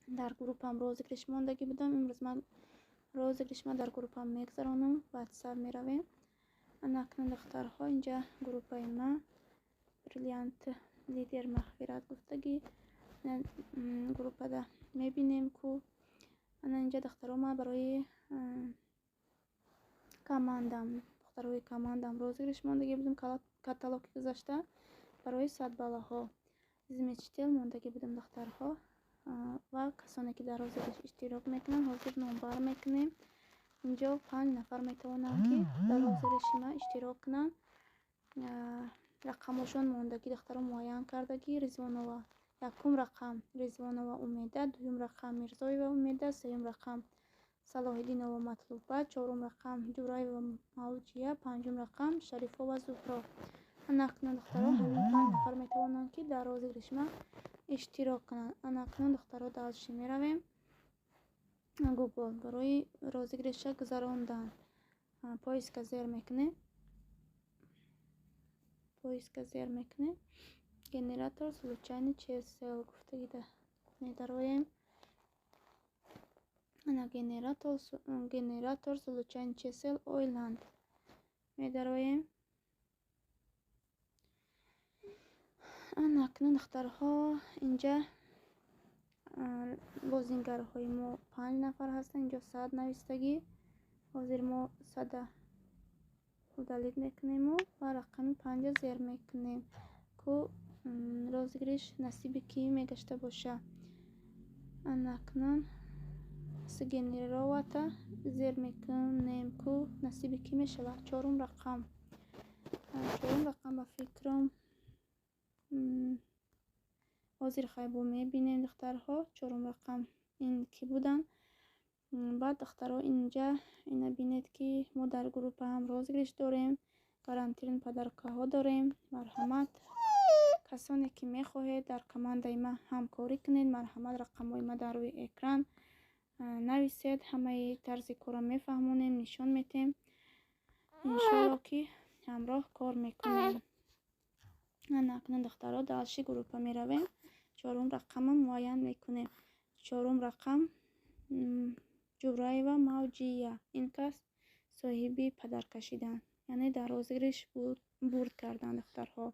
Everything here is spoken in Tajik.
дар группам розыгриш мондагӣ будам. Имрӯз ман розыгришма дар группам мегзаронам. WhatsApp меравем. Анакнун духтарҳо, инҷа группаи ма бриллиант лидер махфират гуфтагӣ группада мебинем ку ана инҷа духтаро ма барои духтарои командам розыгриш мондагӣ будем. Каталоги гузашта барои садбалаҳо зимечтел мондагӣ будем духтарҳо ва касоне ки дар розыгриш иштирок мекунанд ҳозир номбар мекунем. инҷо 5 нафар метавонанд ки дар розыгриши ма иштирок кунанд. рақамошон мондагӣ духтаро муайян кардагӣ. Ризвонова якум рақам Ризвонова Умеда, дуюм рақам Мирзоева Умеда, сеюм рақам Салоҳиддинова Матлуба, чорум рақам Ҷураева Мавҷия, панҷум рақам Шарифова Зуҳро. анакнун духтаро ҳамин 5 нафар метавонанд ки дар розыгриши ма иштирок кунанд. анакнун духтаро далши меравем Google барои розыгриша гузарондан. Поиска зер мекунем. Генератор случайный чисел гуфтагида медароем. ана генератор случайный чисел Ойланд медароем. анакнун духтарҳо инҷа бозингарҳои мо 5 нафар ҳастанд. инҷо 100 навистагӣ. ҳозир мо 100 удалит мекунем ва рақами 5 зер мекунем ку розыгриш насиби кӣ мегашта боша. анакнун сгенеровата зер мекунем ку насиби кӣ мешавад. чорум рақам ба фикрам ҳозир хайбу мебинем духтарҳо. чорум рақам ин ки буданд. баъд духтаро инҷа ина бинед ки мо дар группа ҳам розыгриш дорем. гарантирин падаркаҳо дорем. марҳамат касоне ки мехоҳед дар командаи ма ҳамкорӣ кунед. марҳамат рақамҳои ма дар рӯи экран нависед. ҳамаи тарзи корро мефаҳмонем, нишон метем. иншоалло ки ҳамроҳ кор мекунем. анакнун духтаро далши группа меравем. чорум рақамро муайян мекунем. чорум рақам Ҷураева Мавҷия. ин кас соҳиби падар кашиданд, яъне дар розыгриш бурд карданд духтарҳо.